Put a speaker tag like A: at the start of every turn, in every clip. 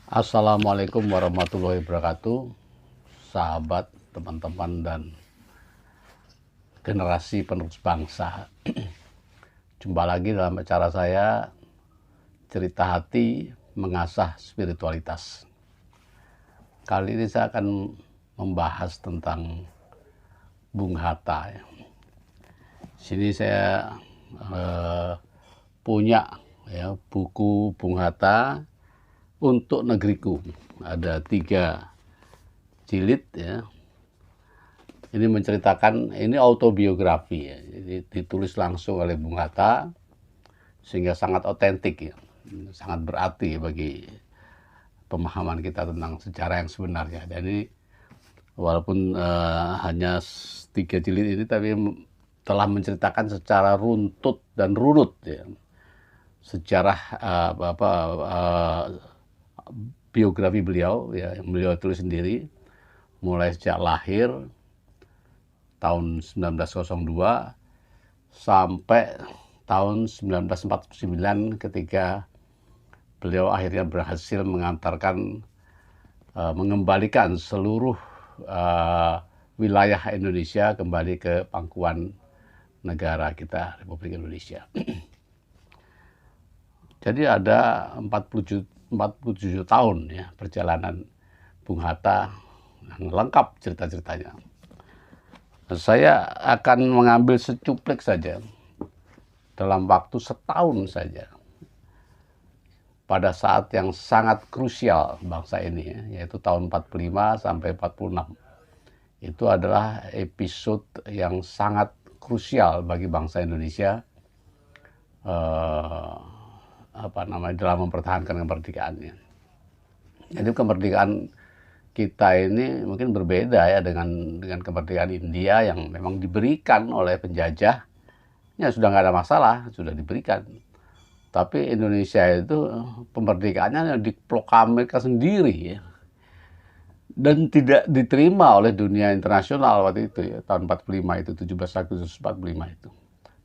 A: Assalamualaikum warahmatullahi wabarakatuh, sahabat, teman-teman, dan generasi penerus bangsa. Jumpa lagi dalam acara saya, Cerita Hati Mengasah Spiritualitas. Kali ini saya akan membahas tentang Bung Hatta. Sini saya punya buku Bung Hatta untuk negeriku. Ada 3 jilid ya. Ini menceritakan, ini autobiografi ya. Jadi ditulis langsung oleh Bung Hatta sehingga sangat otentik ya. Sangat berarti bagi pemahaman kita tentang sejarah yang sebenarnya. Jadi walaupun hanya 3 jilid ini, tapi telah menceritakan secara runtut dan runut ya, sejarah biografi beliau ya, yang beliau tulis sendiri mulai sejak lahir tahun 1902 sampai tahun 1949 ketika beliau akhirnya berhasil mengantarkan mengembalikan seluruh wilayah Indonesia kembali ke pangkuan negara kita, Republik Indonesia. Jadi ada 47 tahun ya perjalanan Bung Hatta yang lengkap cerita-ceritanya. Saya akan mengambil secuplik saja dalam waktu setahun saja pada saat yang sangat krusial bangsa ini ya, yaitu tahun 45 sampai 46. Itu adalah episode yang sangat krusial bagi bangsa Indonesia dalam mempertahankan kemerdekaannya. Jadi kemerdekaan kita ini mungkin berbeda ya dengan kemerdekaan India yang memang diberikan oleh penjajah. Ya sudah nggak ada masalah, sudah diberikan. Tapi Indonesia itu pemerdekaannya diproklamirkan sendiri ya. Dan tidak diterima oleh dunia internasional waktu itu ya, tahun 45 itu, 17 Agustus 45 itu.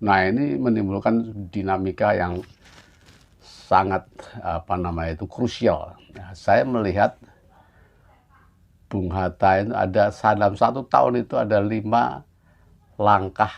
A: Nah, ini menimbulkan dinamika yang sangat krusial. Nah, saya melihat Bung Hatta itu ada dalam 1 tahun itu ada 5 langkah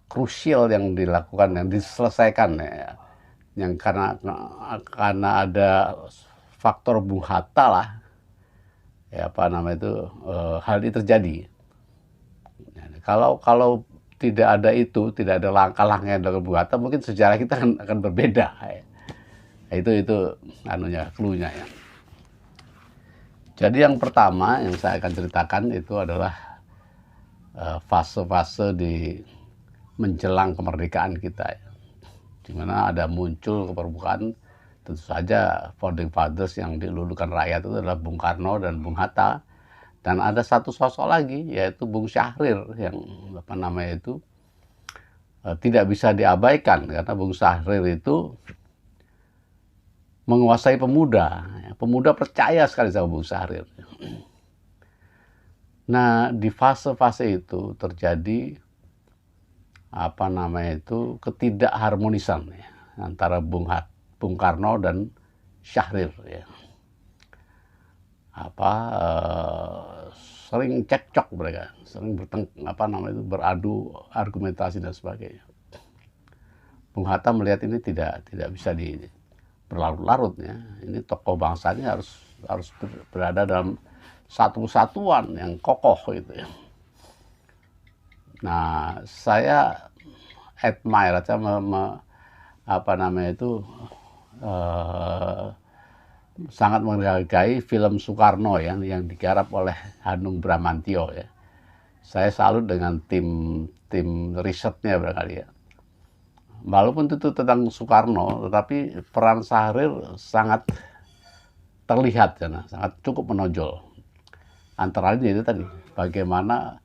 A: krusial yang dilakukan, yang diselesaikan ya. Yang karena ada faktor Bung Hatta lah ya hal ini terjadi. Kalau tidak ada itu, tidak ada langkah-langkah yang dilakukan Bung Hatta, mungkin sejarah kita akan berbeda. Ya. Itu cluenya ya. Jadi yang pertama yang saya akan ceritakan itu adalah fase-fase di menjelang kemerdekaan kita, ya. Di mana ada muncul ke permukaan tentu saja founding fathers yang dilulukan rakyat itu adalah Bung Karno dan Bung Hatta, dan ada satu sosok lagi yaitu Bung Syahrir yang tidak bisa diabaikan karena Bung Syahrir itu menguasai pemuda. Pemuda percaya sekali sama Bung Syahrir. Nah, di fase-fase itu terjadi ketidakharmonisan ya, antara Bung Karno dan Syahrir ya. Sering cekcok mereka, sering beradu argumentasi dan sebagainya. Bung Hatta melihat ini tidak bisa berlarut-larut ya. Ini tokoh bangsanya harus berada dalam satu kesatuan yang kokoh gitu ya. Nah, saya admire sangat menghargai film Soekarno ya, yang digarap oleh Hanung Bramantyo ya. Saya salut dengan tim risetnya barangkali ya. Walaupun itu tentang Soekarno, tetapi peran Syahrir sangat terlihat ya, sangat cukup menonjol. Antara lain itu tadi, bagaimana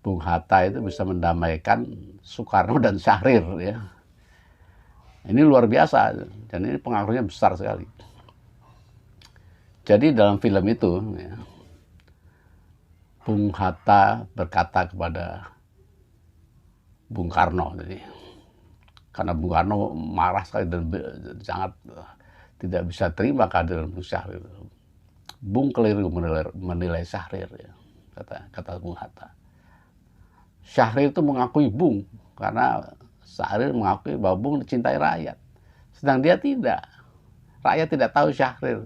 A: Bung Hatta itu bisa mendamaikan Soekarno dan Syahrir ya. Ini luar biasa dan ini pengaruhnya besar sekali. Jadi dalam film itu ya, Bung Hatta berkata kepada Bung Karno, karena Bung Karno marah sekali dan sangat tidak bisa terima kehadiran Bung Syahrir. Bung keliru menilai Syahrir, ya, kata Bung Hatta. Syahrir itu mengakui Bung karena Syahrir mengakui bahwa Bung dicintai rakyat, sedang dia tidak. Rakyat tidak tahu Syahrir,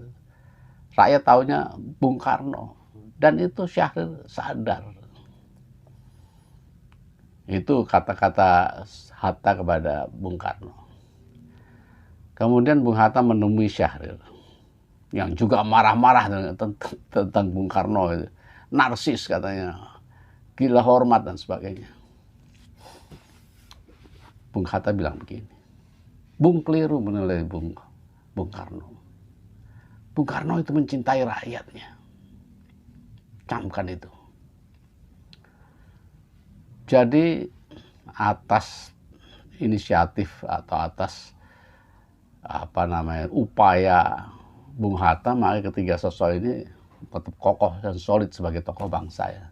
A: rakyat taunya Bung Karno, dan itu Syahrir sadar. Itu kata-kata Hatta kepada Bung Karno. Kemudian Bung Hatta menemui Syahrir yang juga marah-marah tentang Bung Karno, itu narsis katanya, gila hormat dan sebagainya. Bung Hatta bilang begini, Bung keliru menilai Bung Karno. Bung Karno itu mencintai rakyatnya, camkan itu. Jadi atas inisiatif atau atas upaya Bung Hatta, maka ketiga sosok ini tetap kokoh dan solid sebagai tokoh bangsa, ya.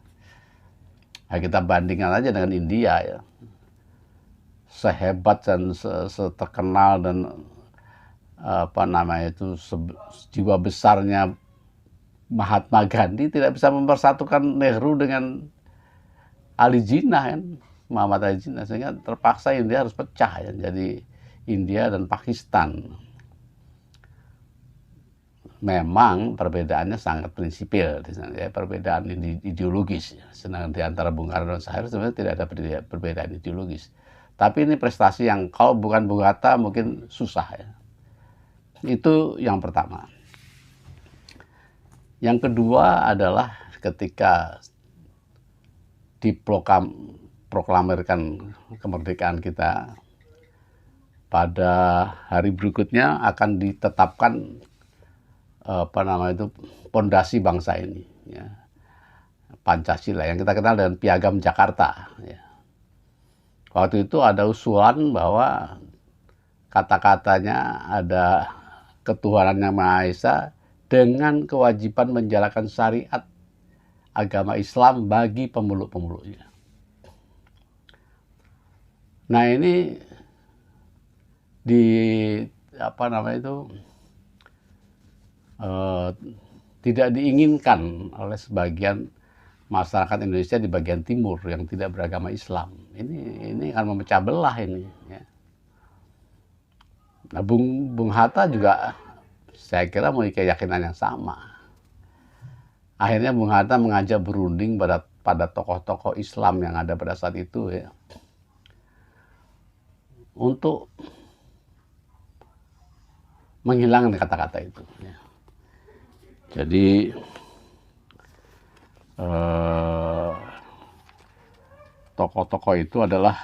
A: Nah, kita bandingkan aja dengan India, ya. Sehebat dan seterkenal dan jiwa besarnya Mahatma Gandhi tidak bisa mempersatukan Nehru dengan Ali Jinnah, kan, Muhammad Ali Jinnah, sehingga terpaksa India harus pecah, ya, jadi India dan Pakistan. Memang perbedaannya sangat prinsipil, ya, perbedaan ideologis, ya. Sedangkan di antara Bung Karno dan Syahrir sebenarnya tidak ada perbedaan ideologis. Tapi ini prestasi yang kalau bukan Bung Hatta mungkin susah, ya. Itu yang pertama. Yang kedua adalah ketika diproklamirkan kemerdekaan kita, pada hari berikutnya akan ditetapkan pondasi bangsa ini, ya, Pancasila yang kita kenal dengan Piagam Jakarta, ya. Waktu itu ada usulan bahwa kata-katanya ada ketuhanan yang Maha Esa dengan kewajiban menjalankan syariat agama Islam bagi pemeluk-pemeluknya. Nah, ini tidak diinginkan oleh sebagian masyarakat Indonesia di bagian timur yang tidak beragama Islam. Ini akan memecah belah ini, ya. Nah, Bung Hatta juga saya kira memiliki keyakinan yang sama. Akhirnya Bung Hatta mengajak berunding pada tokoh-tokoh Islam yang ada pada saat itu, ya, untuk menghilangkan kata-kata itu, ya. Jadi tokoh-tokoh itu adalah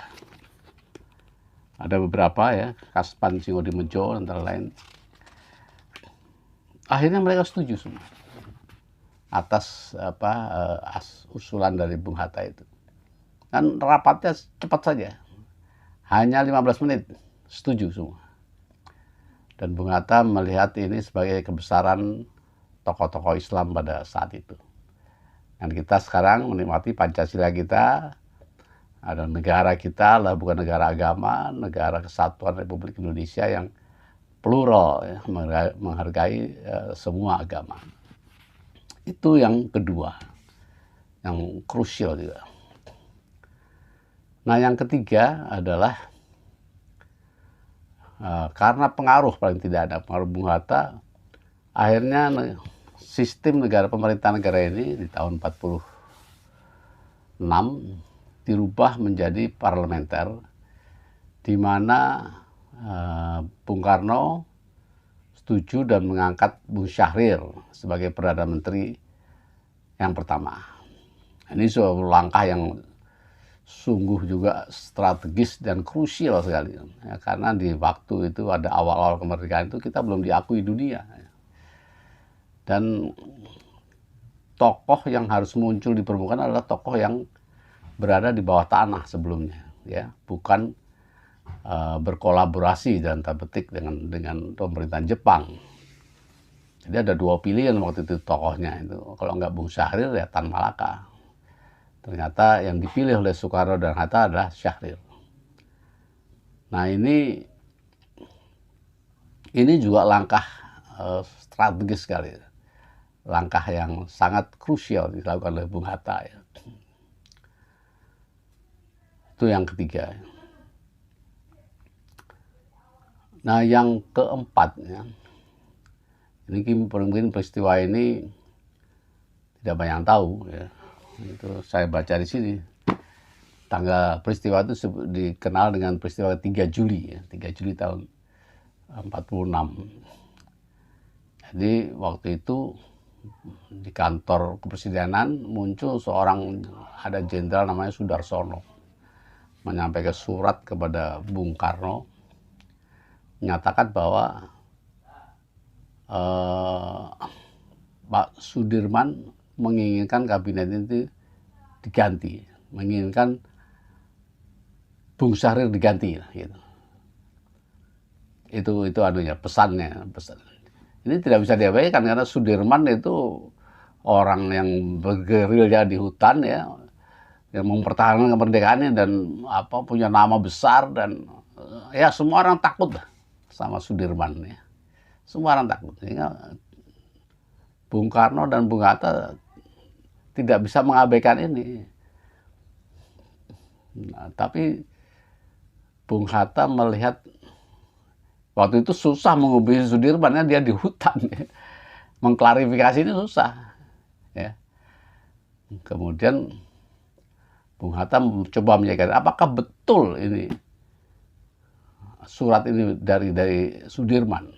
A: ada beberapa, ya, Kaspan Singodimedjo antara lain. Akhirnya mereka setuju semua atas usulan dari Bung Hatta itu. Dan rapatnya cepat saja, hanya 15 menit setuju semua. Dan Bung Hatta melihat ini sebagai kebesaran tokoh-tokoh Islam pada saat itu. Dan kita sekarang menikmati Pancasila kita, ada negara kita lah, bukan negara agama, negara kesatuan Republik Indonesia yang plural, ya, menghargai semua agama. Itu yang kedua, yang krusial juga. Nah, yang ketiga adalah karena pengaruh, paling tidak ada pengaruh Bung Hatta, akhirnya sistem pemerintahan negara ini di tahun 46 dirubah menjadi parlementer, di mana Bung Karno setuju dan mengangkat Bung Syahrir sebagai Perdana Menteri yang pertama. Ini suatu langkah yang sungguh juga strategis dan krusial sekali, ya, karena di waktu itu ada awal-awal kemerdekaan itu kita belum diakui dunia, ya. Dan tokoh yang harus muncul di permukaan adalah tokoh yang berada di bawah tanah sebelumnya, ya, bukan berkolaborasi dan tanda petik dengan pemerintahan Jepang. Jadi ada dua pilihan waktu itu tokohnya itu, kalau nggak Bung Syahrir ya Tan Malaka. Ternyata yang dipilih oleh Soekarno dan Hatta adalah Syahrir. Nah, ini juga langkah strategis sekali, langkah yang sangat krusial dilakukan oleh Bung Hatta ya. Itu yang ketiga. Nah, yang keempat ya, ini mungkin peristiwa ini tidak banyak yang tahu ya. Itu saya baca di sini. Tanggal peristiwa itu dikenal dengan peristiwa 3 Juli ya, 3 Juli tahun 46. Jadi waktu itu di kantor kepresidenan muncul seorang, ada jenderal namanya Sudarsono, menyampaikan surat kepada Bung Karno menyatakan bahwa Pak Sudirman menginginkan kabinet itu diganti, menginginkan Bung Syahrir diganti gitu. Itu anunya, pesannya. Ini tidak bisa diabaikan karena Sudirman itu orang yang bergerilya di hutan ya, yang mempertahankan kemerdekaannya dan punya nama besar, dan ya semua orang takut sama Sudirman ya. Semua orang takut. Sehingga Bung Karno dan Bung Hatta tidak bisa mengabaikan ini. Nah, tapi Bung Hatta melihat waktu itu susah menghubungi Sudirman, ya, dia di hutan. Ya. Mengklarifikasi ini susah. Ya. Kemudian Bung Hatta mencoba menyampaikan, apakah betul ini surat ini dari Sudirman?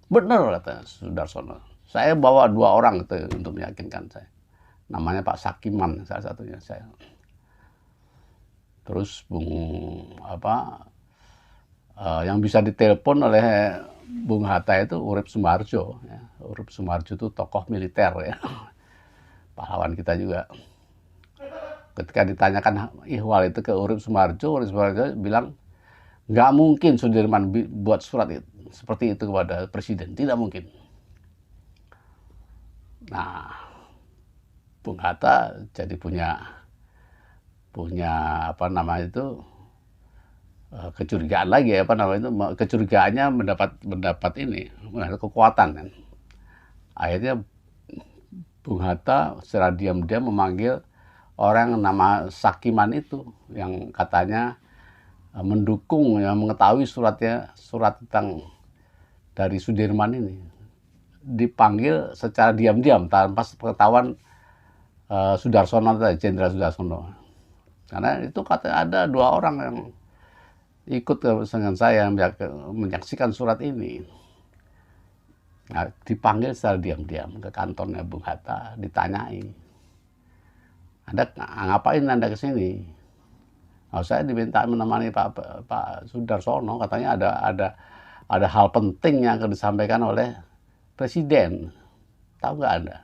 A: Benar, kata Sudarsono. Saya bawa 2 orang itu untuk meyakinkan saya. Namanya Pak Sakiman salah satunya saya. Terus yang bisa ditelepon oleh Bung Hatta itu Urip Sumarjo. Ya. Urip Sumarjo itu tokoh militer ya, pahlawan kita juga. Ketika ditanyakan ihwal itu ke Urip Sumarjo bilang nggak mungkin Sudirman buat surat itu, seperti itu kepada presiden, tidak mungkin. Nah, Bung Hatta jadi punya kecurigaan lagi, kecurigaannya mendapat kekuatan kan. Akhirnya Bung Hatta secara diam-diam memanggil orang nama Sakiman itu yang katanya mendukung, yang mengetahui surat tentang dari Sudirman ini. Dipanggil secara diam-diam tanpa pengetahuan Sudarsono, Jenderal Sudarsono. Karena itu katanya ada 2 orang yang ikut dengan saya menyaksikan surat ini. Nah, dipanggil secara diam-diam ke kantornya Bung Hatta, ditanyai, Anda ngapain Anda kesini? Oh, saya diminta menemani Pak Sudarsono, katanya ada hal penting yang akan disampaikan oleh Presiden. Tahu nggak Anda?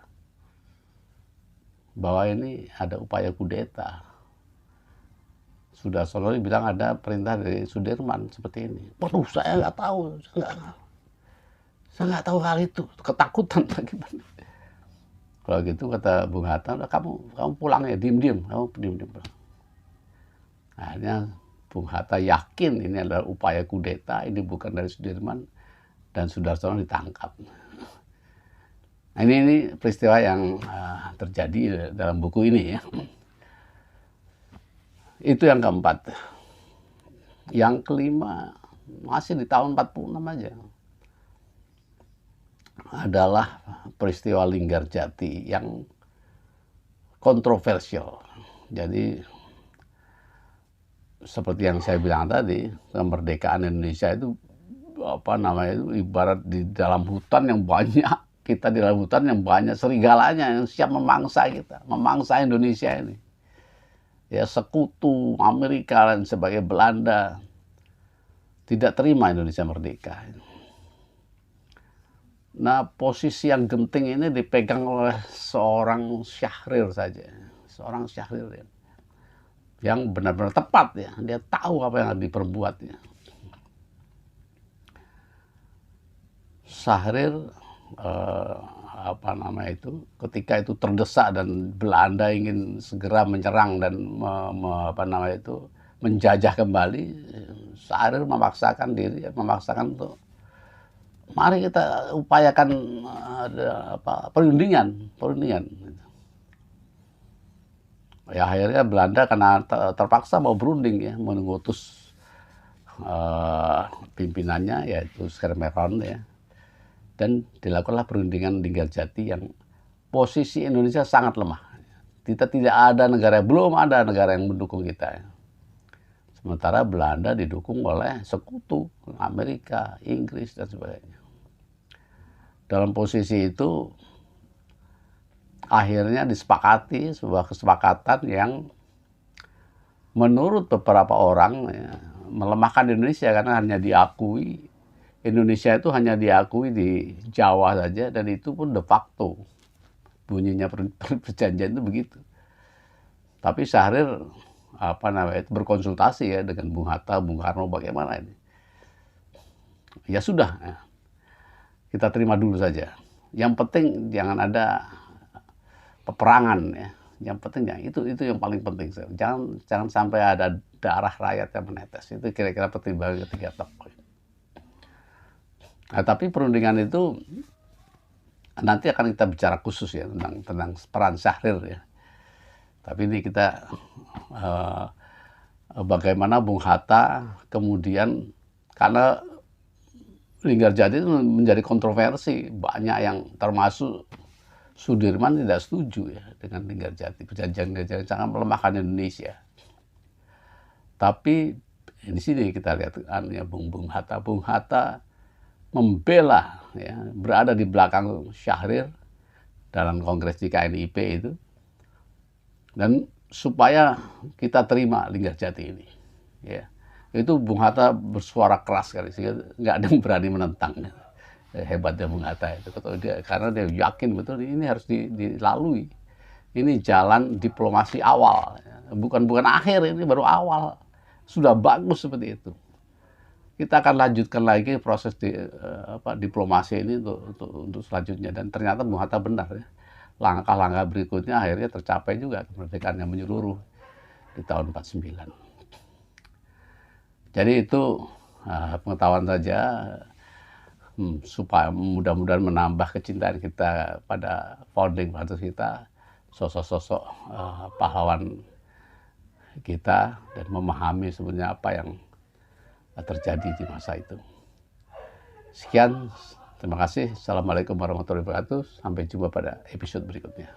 A: Bahwa ini ada upaya kudeta. Sudarsono bilang ada perintah dari Sudirman seperti ini. Waduh, saya nggak tahu. Saya nggak tahu hal itu. Ketakutan bagaimana. Kalau gitu kata Bung Hatta, kamu pulang ya, diem-diem. Kamu diem-diem pulang. Akhirnya Bung Hatta yakin ini adalah upaya kudeta, ini bukan dari Sudirman, dan Sudarsono ditangkap. Nah, ini peristiwa yang terjadi dalam buku ini ya. Itu yang keempat. Yang kelima, masih di tahun 46 aja, adalah peristiwa Linggarjati yang kontroversial. Jadi seperti yang saya bilang tadi, kemerdekaan Indonesia itu ibarat di dalam hutan yang banyak, kita di dalam hutan yang banyak serigalanya yang siap memangsa kita, memangsa Indonesia ini. Ya, sekutu Amerika dan sebagai Belanda tidak terima Indonesia merdeka. Nah, posisi yang genting ini dipegang oleh seorang Syahrir saja, seorang Syahrir ya, yang benar-benar tepat ya, dia tahu apa yang diperbuatnya. Syahrir ketika itu terdesak dan Belanda ingin segera menyerang dan menjajah kembali, Syahrir memaksakan untuk mari kita upayakan perundingan. Ya akhirnya Belanda karena terpaksa mau berunding ya, mengutus pimpinannya yaitu Schermerhorn ya, dan dilakukanlah perundingan Linggarjati yang posisi Indonesia sangat lemah. Kita tidak ada negara, belum ada negara yang mendukung kita. Sementara Belanda didukung oleh sekutu, Amerika, Inggris, dan sebagainya. Dalam posisi itu, akhirnya disepakati sebuah kesepakatan yang menurut beberapa orang ya, melemahkan Indonesia karena hanya diakui, Indonesia itu hanya diakui di Jawa saja, dan itu pun de facto. Bunyinya perjanjian itu begitu. Tapi Syahrir berkonsultasi ya dengan Bung Hatta, Bung Karno, bagaimana ini. Ya sudah, ya, kita terima dulu saja. Yang penting jangan ada peperangan ya. Yang penting ya, itu yang paling penting. Jangan sampai ada darah rakyat yang menetes. Itu kira-kira pertimbangan ketiga tokoh. Nah, tapi perundingan itu nanti akan kita bicara khusus ya tentang peran Syahrir ya. Tapi ini kita bagaimana Bung Hatta kemudian, karena Linggarjati itu menjadi kontroversi, banyak yang termasuk Sudirman tidak setuju ya dengan Linggarjati, perjanjian Linggarjati sangat melemahkan Indonesia. Tapi di sini kita lihat ya, Bung Hatta membela ya, berada di belakang Syahrir dalam kongres di KNIP itu, dan supaya kita terima Linggarjati ini ya. Itu Bung Hatta bersuara keras sekali sehingga nggak ada yang berani menentang. Hebatnya Bung Hatta itu, karena dia yakin betul ini harus dilalui. Ini jalan diplomasi awal, bukan akhir, ini baru awal. Sudah bagus seperti itu. Kita akan lanjutkan lagi proses diplomasi ini untuk selanjutnya, dan ternyata Bung Hatta benar ya. Langkah-langkah berikutnya akhirnya tercapai juga kemerdekaan yang menyeluruh di tahun 49. Jadi itu pengetahuan saja, supaya mudah-mudahan menambah kecintaan kita pada founding fathers kita, sosok-sosok pahlawan kita, dan memahami sebenarnya apa yang terjadi di masa itu. Sekian, terima kasih. Assalamualaikum warahmatullahi wabarakatuh. Sampai jumpa pada episode berikutnya.